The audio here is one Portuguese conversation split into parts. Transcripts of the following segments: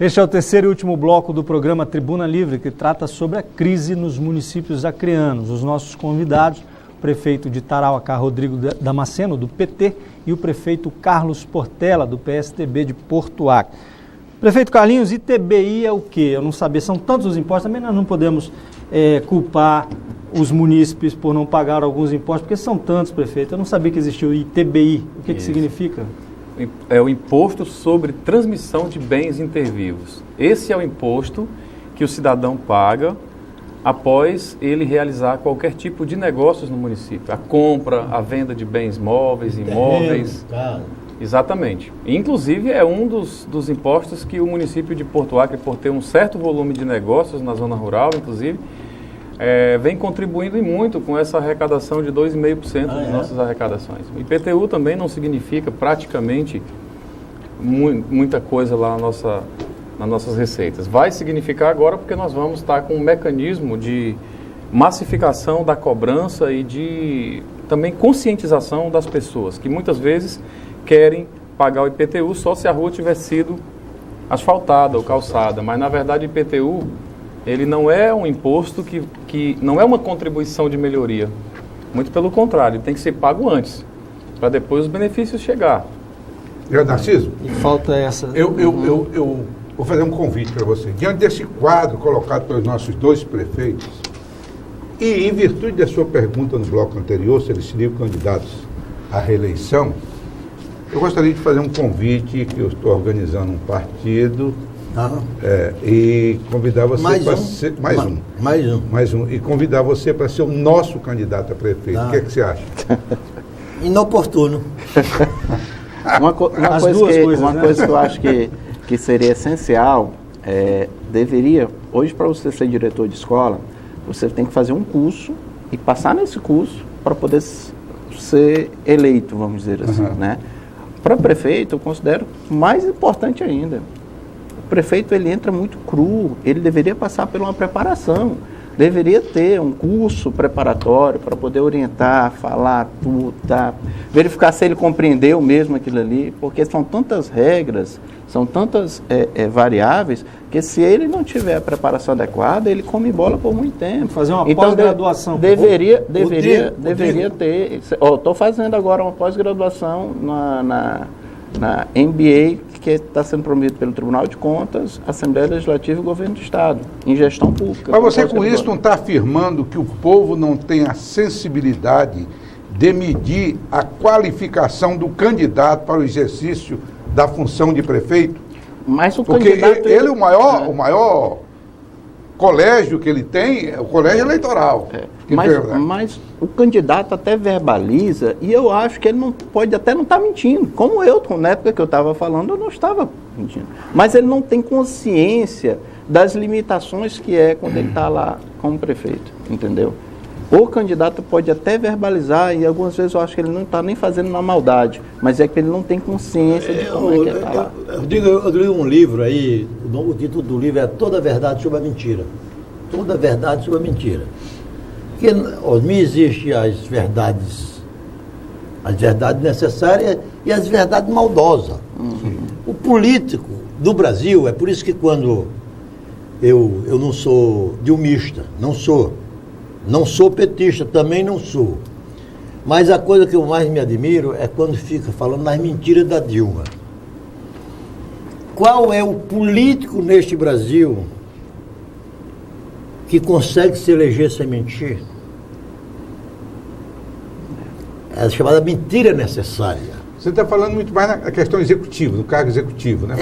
Este é o terceiro e último bloco do programa Tribuna Livre, que trata sobre a crise nos municípios acreanos. Os nossos convidados, o prefeito de Tarauacá, Rodrigo Damasceno, do PT, e o prefeito Carlos Portela, do PSTB de Porto Acre. Prefeito Carlinhos, ITBI é o quê? Eu não sabia, são tantos os impostos, também nós não podemos culpar os munícipes por não pagar alguns impostos, porque são tantos, prefeito. Eu não sabia que existia o ITBI. O que significa? É o Imposto sobre Transmissão de Bens Intervivos. Esse é o imposto que o cidadão paga após ele realizar qualquer tipo de negócios no município. A compra, a venda de bens móveis, imóveis. Exatamente. Inclusive, é um dos impostos que o município de Porto Acre, por ter um certo volume de negócios na zona rural, inclusive, vem contribuindo e muito com essa arrecadação de 2,5% das nossas arrecadações. O IPTU também não significa praticamente muita coisa lá nas nossas receitas. Vai significar agora porque nós vamos estar com um mecanismo de massificação da cobrança e de também conscientização das pessoas, que muitas vezes querem pagar o IPTU só se a rua tiver sido asfaltada ou calçada, mas na verdade o IPTU ele não é um imposto que não é uma contribuição de melhoria, muito pelo contrário, ele tem que ser pago antes, para depois os benefícios chegar. Narciso? E falta essa... Eu vou fazer um convite para você. Diante desse quadro colocado pelos nossos dois prefeitos, e em virtude da sua pergunta no bloco anterior, se eles seriam candidatos à reeleição, eu gostaria de fazer um convite, que eu estou organizando um partido, e convidar você para ser... Mais um. E convidar você para ser o nosso candidato a prefeito. O que é que você acha? Inoportuno. Uma coisa que eu acho que seria essencial, deveria, hoje para você ser diretor de escola, você tem que fazer um curso e passar nesse curso para poder ser eleito, vamos dizer assim, né? Para prefeito, eu considero mais importante ainda. O prefeito, ele entra muito cru, ele deveria passar por uma preparação, deveria ter um curso preparatório para poder orientar, falar tudo, verificar se ele compreendeu mesmo aquilo ali, porque são tantas regras, são tantas variáveis, que se ele não tiver a preparação adequada, ele come bola por muito tempo. Fazer uma pós-graduação. Deveria ter. Estou fazendo agora uma pós-graduação na MBA, que está sendo promovido pelo Tribunal de Contas, Assembleia Legislativa e Governo do Estado, em gestão pública. Mas você com isso não está afirmando que o povo não tem a sensibilidade de medir a qualificação do candidato para o exercício da função de prefeito? Mas o porque candidato... ele o maior colégio que ele tem é o colégio eleitoral. Mas o candidato até verbaliza, e eu acho que ele não pode até não estar mentindo. Como eu, na época que eu estava falando, eu não estava mentindo. Mas ele não tem consciência das limitações que é quando ele está lá como prefeito, entendeu? O candidato pode até verbalizar, e algumas vezes eu acho que ele não está nem fazendo na maldade, mas é que ele não tem consciência de como é que ele está lá. Eu li um livro aí, o título do livro é Toda a Verdade sobre a Mentira. Toda a Verdade sobre a Mentira. Porque não existem as verdades necessárias e as verdades maldosas. O político do Brasil, é por isso que quando eu não sou dilmista, não sou petista, também não sou. Mas a coisa que eu mais me admiro é quando fica falando nas mentiras da Dilma. Qual é o político neste Brasil que consegue se eleger sem mentir? É a chamada mentira necessária. Você está falando muito mais na questão executiva, no cargo executivo, né?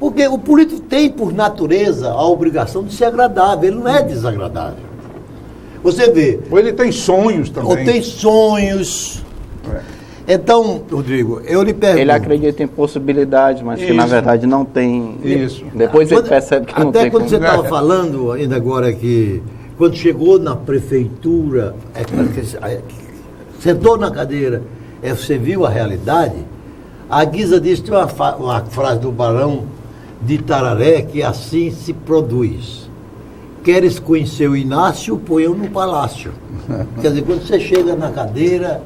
Porque o político tem, por natureza, a obrigação de ser agradável, ele não é desagradável. Você vê... Ou ele tem sonhos também. Ou tem sonhos. Então, Rodrigo, eu lhe pergunto... Ele acredita em possibilidades, mas que na verdade não tem... Isso. Depois ele percebe que não tem. Até quando você estava falando, ainda agora, que quando chegou na prefeitura, sentou na cadeira, você viu a realidade, a Guisa disse, tem uma frase do Barão de Tararé, que assim se produz. queres conhecer o Inácio, põe-o no palácio. Quer dizer, quando você chega na cadeira...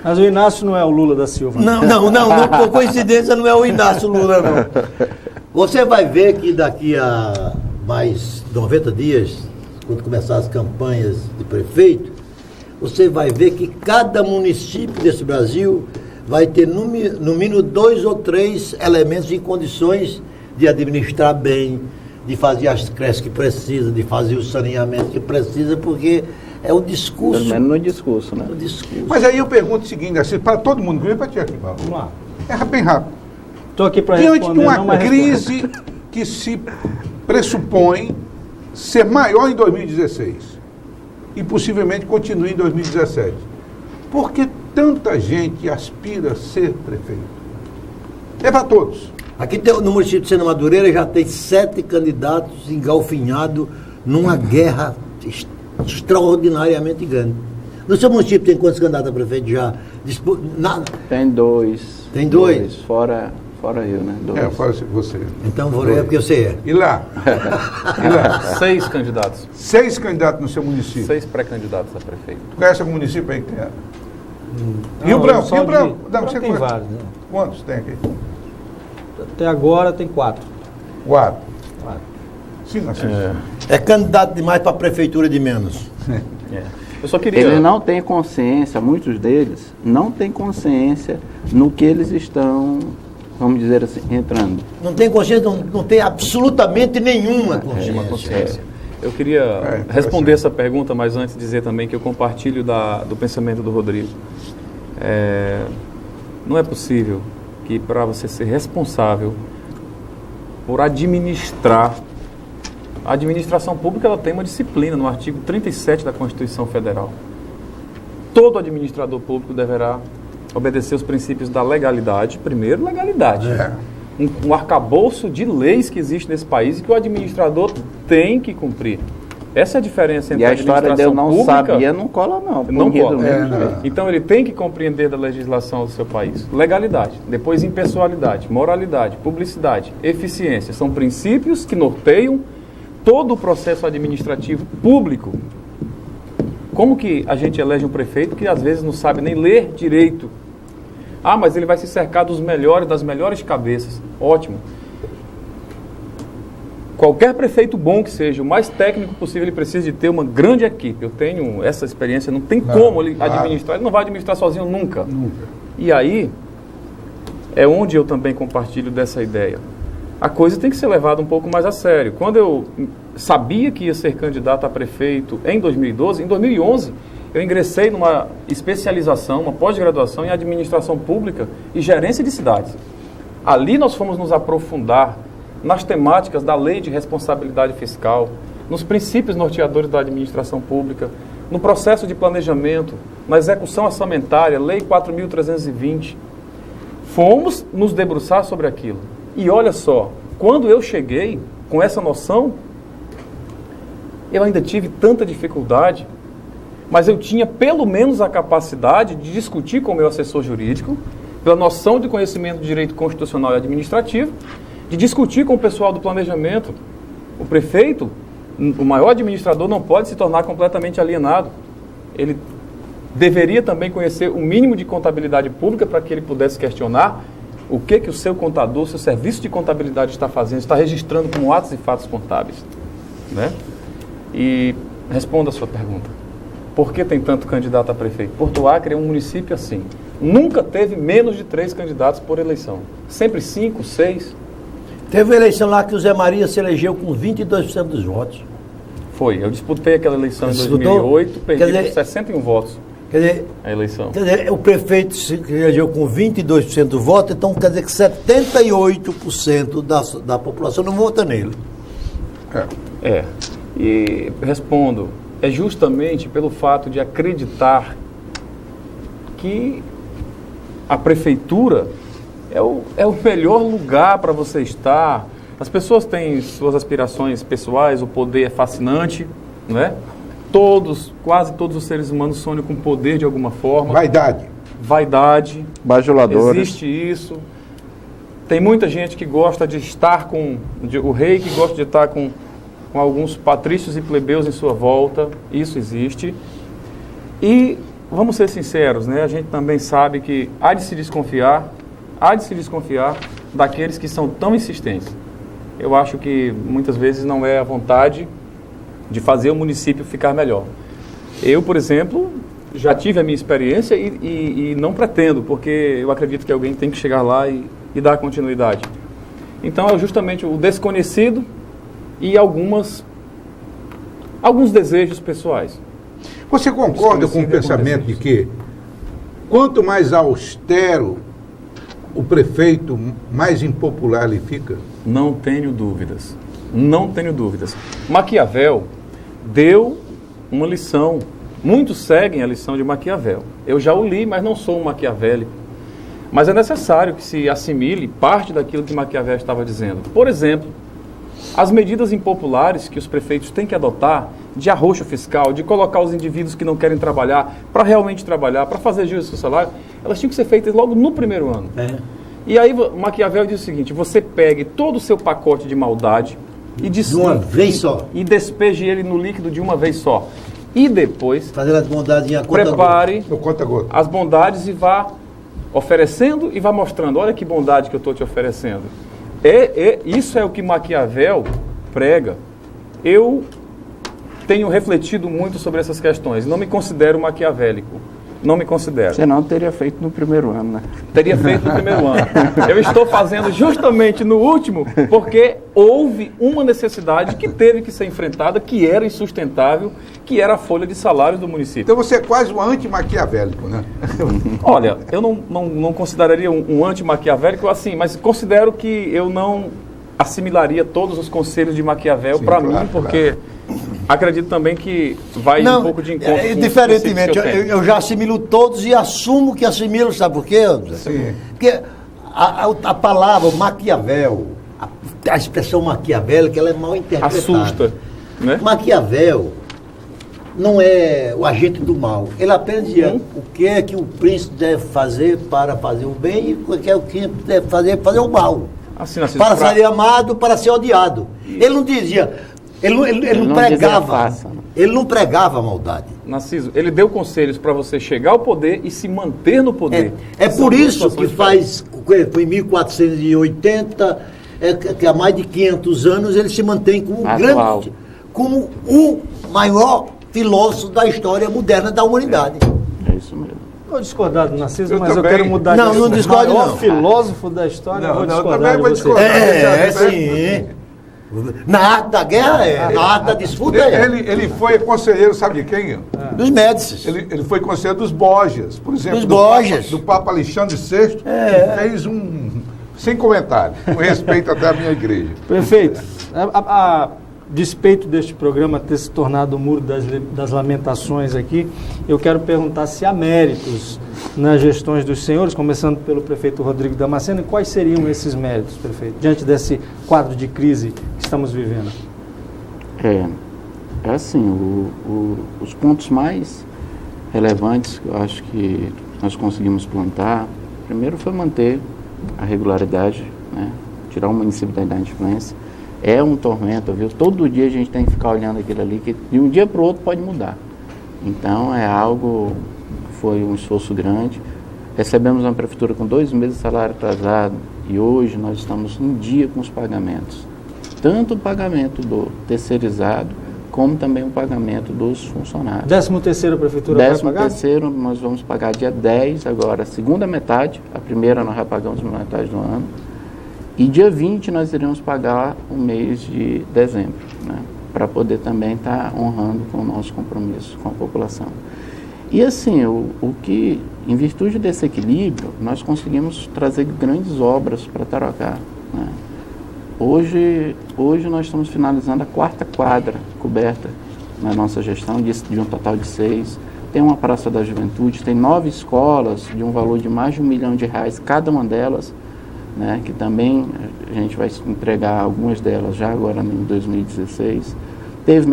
Mas o Inácio não é o Lula da Silva. Não, por coincidência não é o Inácio Lula, não. Você vai ver que daqui a mais 90 dias, quando começar as campanhas de prefeito, você vai ver que cada município desse Brasil vai ter no mínimo 2 ou 3 elementos em condições de administrar bem, de fazer as creches que precisa, de fazer o saneamento que precisa, porque é o discurso. Pelo menos no discurso, né? O discurso. Mas aí eu pergunto o seguinte, assim, para todo mundo, inclusive para ti aqui, Paulo. Vamos lá. É bem rápido. Estou aqui para Diante responder. de uma crise que se pressupõe ser maior em 2016 e possivelmente continue em 2017, por que tanta gente aspira a ser prefeito? É para todos. Aqui no município de Sena Madureira já tem 7 candidatos engalfinhados numa guerra extraordinariamente grande. No seu município tem quantos candidatos a prefeito já? Tem 2. Tem 2? Fora eu, né? 2. Fora você. Então vou ler porque você é. E lá? 6 candidatos. 6 candidatos no seu município. 6 pré-candidatos a prefeito. Tu conhece algum município aí que tem? Rio Branco. Não, você tem vários. Né? Quantos tem aqui? Até agora tem 4. 4. Sim, assim. É candidato demais para a prefeitura de menos. Eu só queria... Eles não têm consciência, muitos deles não têm consciência no que eles estão, vamos dizer assim, entrando. Não tem consciência, não tem absolutamente nenhuma consciência. Eu queria responder essa pergunta, mas antes dizer também que eu compartilho do pensamento do Rodrigo. Não é possível que para você ser responsável por administrar, a administração pública ela tem uma disciplina no artigo 37 da Constituição Federal. Todo administrador público deverá obedecer os princípios da legalidade. Primeiro, legalidade. Um arcabouço de leis que existe nesse país e que o administrador tem que cumprir. Essa é a diferença entre a administração história de eu não pública... sabia não cola não. Não cola. Não. Então ele tem que compreender da legislação do seu país. Legalidade, depois impessoalidade, moralidade, publicidade, eficiência. São princípios que norteiam todo o processo administrativo público. Como que a gente elege um prefeito que às vezes não sabe nem ler direito? Mas ele vai se cercar dos melhores, das melhores cabeças. Ótimo. Qualquer prefeito bom que seja, o mais técnico possível, ele precisa de ter uma grande equipe. Eu tenho essa experiência, não tem como ele administrar, ele não vai administrar sozinho nunca. E aí, é onde eu também compartilho dessa ideia. A coisa tem que ser levada um pouco mais a sério. Quando eu sabia que ia ser candidato a prefeito em 2012, em 2011, eu ingressei numa especialização, uma pós-graduação em administração pública e gerência de cidades. Ali nós fomos nos aprofundar nas temáticas da lei de responsabilidade fiscal, nos princípios norteadores da administração pública, no processo de planejamento, na execução orçamentária, lei 4.320. Fomos nos debruçar sobre aquilo. E olha só, quando eu cheguei com essa noção, eu ainda tive tanta dificuldade, mas eu tinha pelo menos a capacidade de discutir com o meu assessor jurídico, pela noção de conhecimento de direito constitucional e administrativo, de discutir com o pessoal do planejamento. O prefeito, o maior administrador, não pode se tornar completamente alienado. Ele deveria também conhecer o mínimo de contabilidade pública para que ele pudesse questionar o que o seu contador, seu serviço de contabilidade está fazendo, está registrando como atos e fatos contábeis. Né? E responda a sua pergunta. Por que tem tanto candidato a prefeito? Porto Acre é um município assim. Nunca teve menos de 3 candidatos por eleição. Sempre 5, 6. Teve uma eleição lá que o Zé Maria se elegeu com 22% dos votos. Foi. Eu disputei aquela eleição em 2008, perdi por 61 votos. Quer dizer, a eleição. Quer dizer, o prefeito se elegeu com 22% do voto, então quer dizer que 78% da população não vota nele. E respondo, é justamente pelo fato de acreditar que a prefeitura é o melhor lugar para você estar. As pessoas têm suas aspirações pessoais, o poder é fascinante, não é? Quase todos os seres humanos sonham com poder de alguma forma. Vaidade. Bajuladores. Existe isso. Tem muita gente que gosta de estar com... O rei que gosta de estar com com alguns patrícios e plebeus em sua volta, isso existe. E vamos ser sinceros, né? A gente também sabe que há de se desconfiar daqueles que são tão insistentes. Eu acho que muitas vezes não é a vontade de fazer o município ficar melhor. Eu, por exemplo, já tive a minha experiência e não pretendo, porque eu acredito que alguém tem que chegar lá e dar continuidade. Então é justamente o desconhecido e alguns desejos pessoais. Você concorda com o pensamento de que quanto mais austero o prefeito, mais impopular ele fica? Não tenho dúvidas. Não tenho dúvidas. Maquiavel deu uma lição. Muitos seguem a lição de Maquiavel. Eu já o li, mas não sou um maquiavélico. Mas é necessário que se assimile parte daquilo que Maquiavel estava dizendo. Por exemplo, as medidas impopulares que os prefeitos têm que adotar de arroxo fiscal, de colocar os indivíduos que não querem trabalhar para realmente trabalhar, para fazer jus ao seu salário, elas tinham que ser feitas logo no primeiro ano. E aí Maquiavel diz o seguinte: você pegue todo o seu pacote de maldade e de uma vez só, e despeje ele no líquido de uma vez só. E depois fazer as bondades em prepare conta-gota as bondades e vá oferecendo e vá mostrando: olha que bondade que eu estou te oferecendo. Isso é o que Maquiavel prega. Eu tenho refletido muito sobre essas questões. Não me considero maquiavélico. Não me considero. Você não teria feito no primeiro ano, né? Teria feito no primeiro ano. Eu estou fazendo justamente no último, porque houve uma necessidade que teve que ser enfrentada, que era insustentável, que era a folha de salários do município. Então você é quase um anti-maquiavélico, né? Olha, eu não consideraria um anti-maquiavélico assim, mas considero que eu não assimilaria todos os conselhos de Maquiavel para mim, porque acredito também que vai um pouco de encontro com diferentemente, eu já assimilo todos e assumo que assimilo, sabe por quê? Sim. Porque a palavra Maquiavel, a expressão maquiavélica, ela é mal interpretada. Assusta, né? Maquiavel não é o agente do mal. Ele apenas dizia o que é que o príncipe deve fazer para fazer o bem e o que é o que deve fazer para fazer o mal. Assim, para ser amado, para ser odiado. Ele não dizia, ele não pregava, ele não pregava a maldade. Narciso, ele deu conselhos para você chegar ao poder e se manter no poder. É por isso que foi em 1480, que há mais de 500 anos ele se mantém como o maior filósofo da história moderna da humanidade. É isso mesmo. Vou discordar do Narciso, mas também. Eu quero mudar de não discorde não. O filósofo da história, vou discordar também de você. Sim. Na arte da guerra na arte da disputa Ele foi conselheiro, sabe de quem? Dos Médicis. Ele foi conselheiro dos Borgias, por exemplo. Do Papa Alexandre VI, fez sem comentário, com respeito até à minha igreja. Perfeito. A despeito deste programa ter se tornado o Muro das Lamentações aqui, eu quero perguntar se há méritos nas gestões dos senhores, começando pelo prefeito Rodrigo Damasceno, e quais seriam esses méritos, prefeito, diante desse quadro de crise que estamos vivendo? É assim, os pontos mais relevantes que eu acho que nós conseguimos plantar, primeiro foi manter a regularidade, né? Tirar o município da inadimplência. É um tormento, viu? Todo dia a gente tem que ficar olhando aquilo ali, que de um dia para o outro pode mudar. Então é algo que foi um esforço grande. Recebemos uma prefeitura com 2 meses de salário atrasado e hoje nós estamos em dia com os pagamentos. Tanto o pagamento do terceirizado, como também o pagamento dos funcionários. 13º a prefeitura vai pagar? 13º nós vamos pagar dia 10, agora a segunda metade, a primeira nós já pagamos na metade do ano. E dia 20 nós iremos pagar o mês de dezembro, né, para poder também estar honrando com o nosso compromisso com a população. E assim, o que, em virtude desse equilíbrio, nós conseguimos trazer grandes obras para Tarauacá, né. Hoje nós estamos finalizando a 4ª quadra coberta na nossa gestão, de um total de 6. Tem uma Praça da Juventude, tem 9 escolas de um valor de mais de R$1 milhão, cada uma delas, né, que também a gente vai entregar algumas delas já agora em 2016. Teve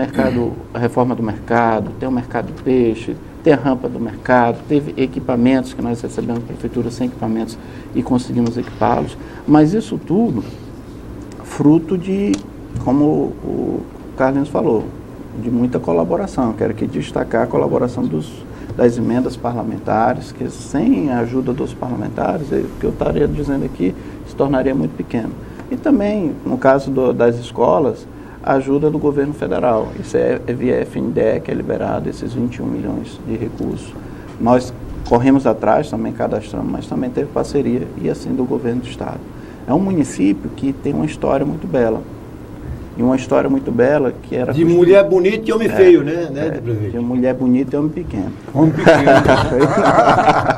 a reforma do mercado, tem o mercado do peixe, tem a rampa do mercado, teve equipamentos que nós recebemos da prefeitura sem equipamentos e conseguimos equipá-los. Mas isso tudo fruto de, como o Carlinhos falou, de muita colaboração. Quero aqui destacar a colaboração das emendas parlamentares, que sem a ajuda dos parlamentares, o que eu estaria dizendo aqui se tornaria muito pequeno. E também, no caso das escolas, a ajuda do governo federal. Isso é via FNDE que é liberado, esses 21 milhões de recursos. Nós corremos atrás, também cadastramos, mas também teve parceria, e assim do governo do estado. É um município que tem uma história muito bela. E uma história muito bela que era... De mulher bonita e homem feio, né? De mulher bonita e homem pequeno. Homem pequeno.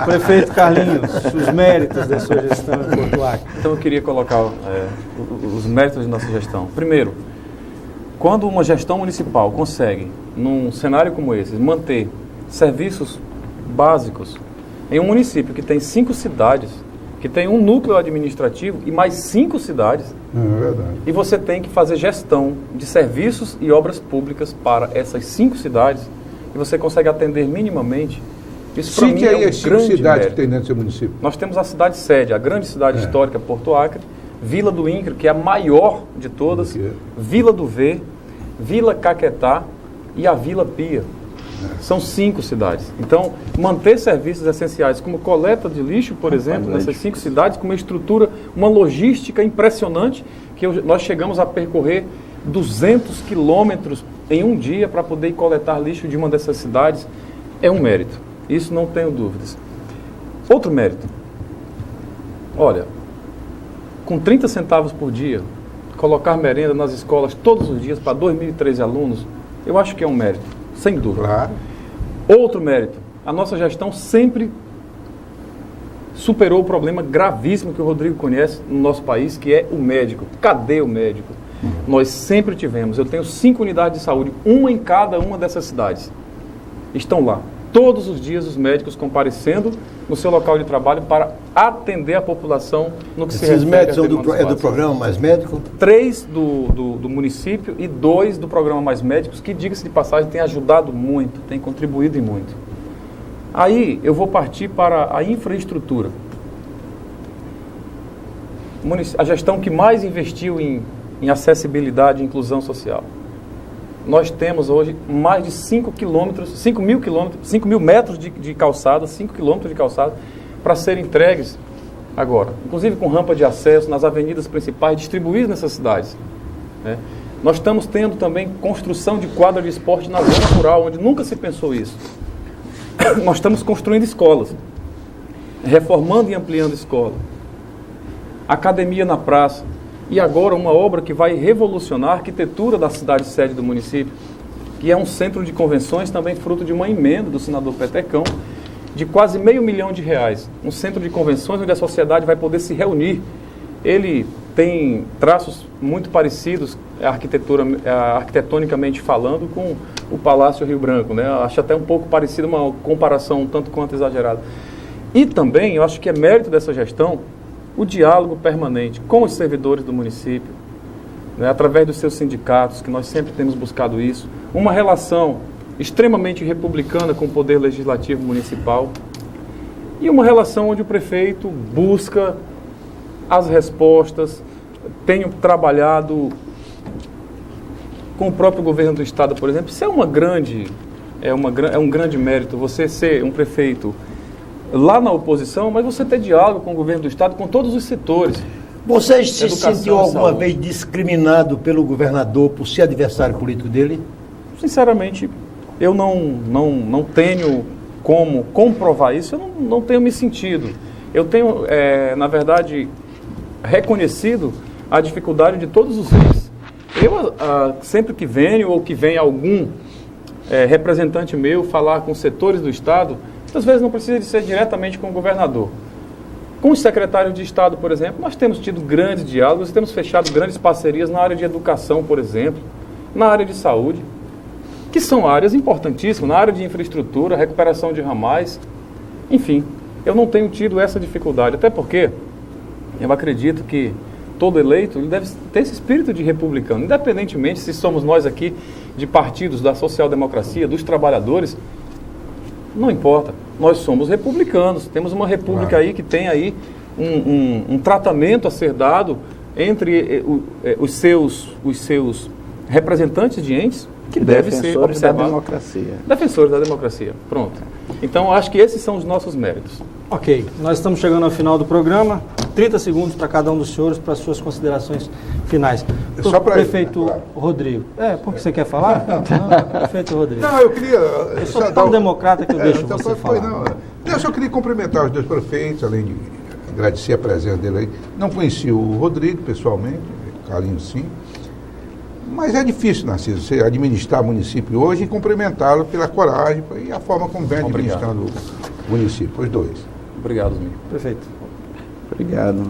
Prefeito Carlinhos, os méritos da sua gestão em Porto Acre. Então eu queria colocar os méritos de nossa gestão. Primeiro, quando uma gestão municipal consegue, num cenário como esse, manter serviços básicos em um município que tem 5 cidades, que tem um núcleo administrativo e mais 5 cidades, É verdade. e você tem que fazer gestão de serviços e obras públicas para essas 5 cidades, e você consegue atender minimamente, isso para mim Cite aí é um as 5 grande cidades mérito. que tem dentro do seu município. Nós temos a cidade sede, a grande cidade histórica Porto Acre, Vila do Incra, que é a maior de todas, Vila do V, Vila Caquetá e a Vila Pia. São 5 cidades. Então, manter serviços essenciais como coleta de lixo, por exemplo, nessas 5 cidades, com uma estrutura, uma logística impressionante, que nós chegamos a percorrer 200 quilômetros em um dia para poder coletar lixo de uma dessas cidades, é um mérito. Isso não tenho dúvidas. Outro mérito. Olha, com 30 centavos por dia, colocar merenda nas escolas todos os dias para 2.013 alunos, eu acho que é um mérito. Sem dúvida. Claro. Outro mérito, a nossa gestão sempre superou o problema gravíssimo que o Rodrigo conhece no nosso país, que é o médico. Cadê o médico? Nós sempre tivemos. Eu tenho 5 unidades de saúde, uma em cada uma dessas cidades. Estão lá. Todos os dias os médicos comparecendo no seu local de trabalho para atender a população no que se refere. Esses médicos são do programa Mais Médico? 3 do município e 2 do programa Mais Médicos, que, diga-se de passagem, tem ajudado muito, tem contribuído e muito. Aí eu vou partir para a infraestrutura. A gestão que mais investiu em acessibilidade e inclusão social. Nós temos hoje mais de 5 mil metros de calçada, 5 quilômetros de calçada, para serem entregues agora. Inclusive com rampa de acesso nas avenidas principais, distribuídas nessas cidades. Né? Nós estamos tendo também construção de quadra de esporte na zona rural, onde nunca se pensou isso. Nós estamos construindo escolas, reformando e ampliando escola. Academia na praça. E agora uma obra que vai revolucionar a arquitetura da cidade sede do município, que é um centro de convenções, também fruto de uma emenda do senador Petecão, de quase R$500 milhão. Um centro de convenções onde a sociedade vai poder se reunir. Ele tem traços muito parecidos, arquitetonicamente falando, com o Palácio Rio Branco, né? Acho até um pouco parecido, uma comparação um tanto quanto exagerada. E também, eu acho que é mérito dessa gestão, o diálogo permanente com os servidores do município, né, através dos seus sindicatos, que nós sempre temos buscado isso, uma relação extremamente republicana com o poder legislativo municipal e uma relação onde o prefeito busca as respostas. Tenho trabalhado com o próprio governo do estado, por exemplo. Isso é um grande mérito, você ser um prefeito lá na oposição, mas você ter diálogo com o governo do estado, com todos os setores. Você se Educação, sentiu alguma saúde. vez discriminado pelo governador por ser adversário político dele? Sinceramente, eu não tenho como comprovar isso, eu não tenho me sentido. Eu tenho, na verdade, reconhecido a dificuldade de todos os ex. Eu, sempre que venho ou que vem algum representante meu falar com setores do estado, muitas vezes não precisa de ser diretamente com o governador. Com os secretários de Estado, por exemplo, nós temos tido grandes diálogos, temos fechado grandes parcerias na área de educação, por exemplo, na área de saúde, que são áreas importantíssimas, na área de infraestrutura, recuperação de ramais. Enfim, eu não tenho tido essa dificuldade, até porque eu acredito que todo eleito ele deve ter esse espírito de republicano, independentemente se somos nós aqui de partidos da social-democracia, dos trabalhadores. Não importa, nós somos republicanos, temos uma república aí que tem aí um tratamento a ser dado entre os seus representantes de entes que devem ser observados. Defensores da democracia. Defensores da democracia, pronto. Então, acho que esses são os nossos méritos. Ok, nós estamos chegando ao final do programa. 30 segundos para cada um dos senhores para suas considerações finais. Só para prefeito claro. Rodrigo. Porque você quer falar? Não, prefeito Rodrigo. Não, eu queria... Eu sou tão democrata que eu deixo você falar. Eu só queria cumprimentar os dois prefeitos, além de agradecer a presença dele aí. Não conheci o Rodrigo pessoalmente, carinho sim. Mas é difícil, Narciso, você administrar o município hoje e cumprimentá-lo pela coragem e a forma como vem administrando o município, os dois. Obrigado, Osmir. Prefeito. Obrigado.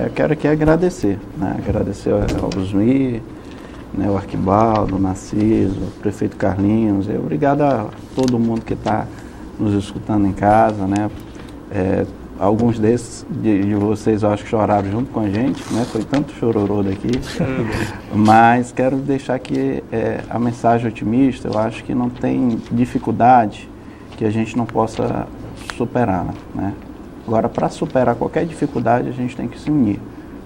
Eu quero aqui agradecer, né? Agradecer ao Osmir, né? O Arquibaldo, o Narciso, o prefeito Carlinhos. Obrigado a todo mundo que está nos escutando em casa, né? Alguns desses de vocês eu acho que choraram junto com a gente, né? Foi tanto chororô daqui. Mas quero deixar aqui a mensagem otimista. Eu acho que não tem dificuldade que a gente não possa superar, né? Agora, para superar qualquer dificuldade, a gente tem que se unir.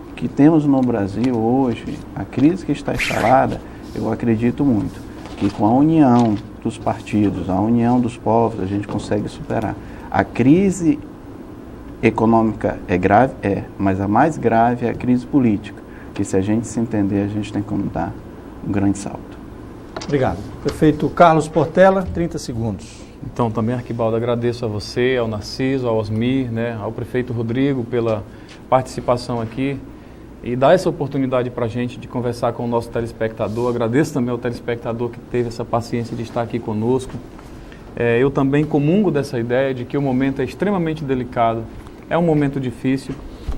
O que temos no Brasil hoje, a crise que está instalada, eu acredito muito que com a união dos partidos, a união dos povos, a gente consegue superar. A crise econômica é grave? Mas a mais grave é a crise política, que se a gente se entender, a gente tem como dar um grande salto. Obrigado. Prefeito Carlos Portela, 30 segundos. Então, também, Arquibaldo, agradeço a você, ao Narciso, ao Osmir, né, ao prefeito Rodrigo pela participação aqui e dar essa oportunidade para a gente de conversar com o nosso telespectador. Agradeço também ao telespectador que teve essa paciência de estar aqui conosco. Eu também comungo dessa ideia de que o momento é extremamente delicado, é um momento difícil,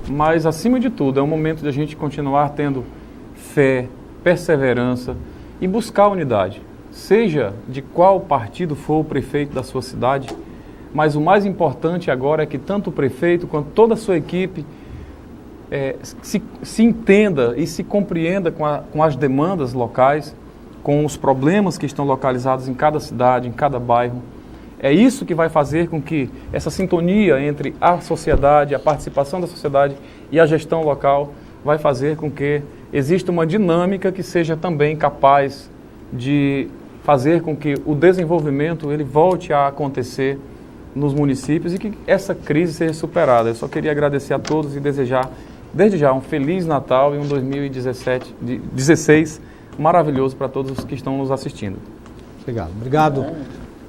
mas, acima de tudo, é um momento de a gente continuar tendo fé, perseverança e buscar unidade. Seja de qual partido for o prefeito da sua cidade, mas o mais importante agora é que tanto o prefeito quanto toda a sua equipe se entenda e se compreenda com as demandas locais, com os problemas que estão localizados em cada cidade, em cada bairro. É isso que vai fazer com que essa sintonia entre a sociedade, a participação da sociedade e a gestão local vai fazer com que exista uma dinâmica que seja também capaz de fazer com que o desenvolvimento ele volte a acontecer nos municípios e que essa crise seja superada. Eu só queria agradecer a todos e desejar, desde já, um Feliz Natal e um 2016 maravilhoso para todos os que estão nos assistindo. Obrigado. Obrigado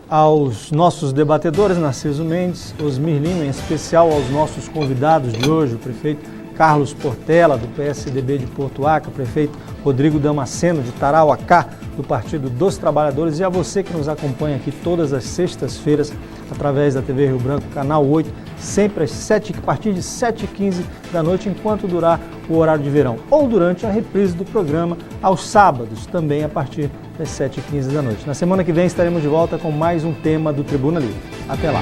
aos nossos debatedores, Narciso Mendes, Osmir Lima, em especial aos nossos convidados de hoje, o prefeito Carlos Portela, do PSDB de Portuaca, o prefeito Rodrigo Damasceno, de Tarauacá, do Partido dos Trabalhadores, e a você que nos acompanha aqui todas as sextas-feiras através da TV Rio Branco, canal 8, sempre a partir de 7h15 da noite, enquanto durar o horário de verão, ou durante a reprise do programa aos sábados, também a partir das 7h15 da noite. Na semana que vem estaremos de volta com mais um tema do Tribuna Livre. Até lá!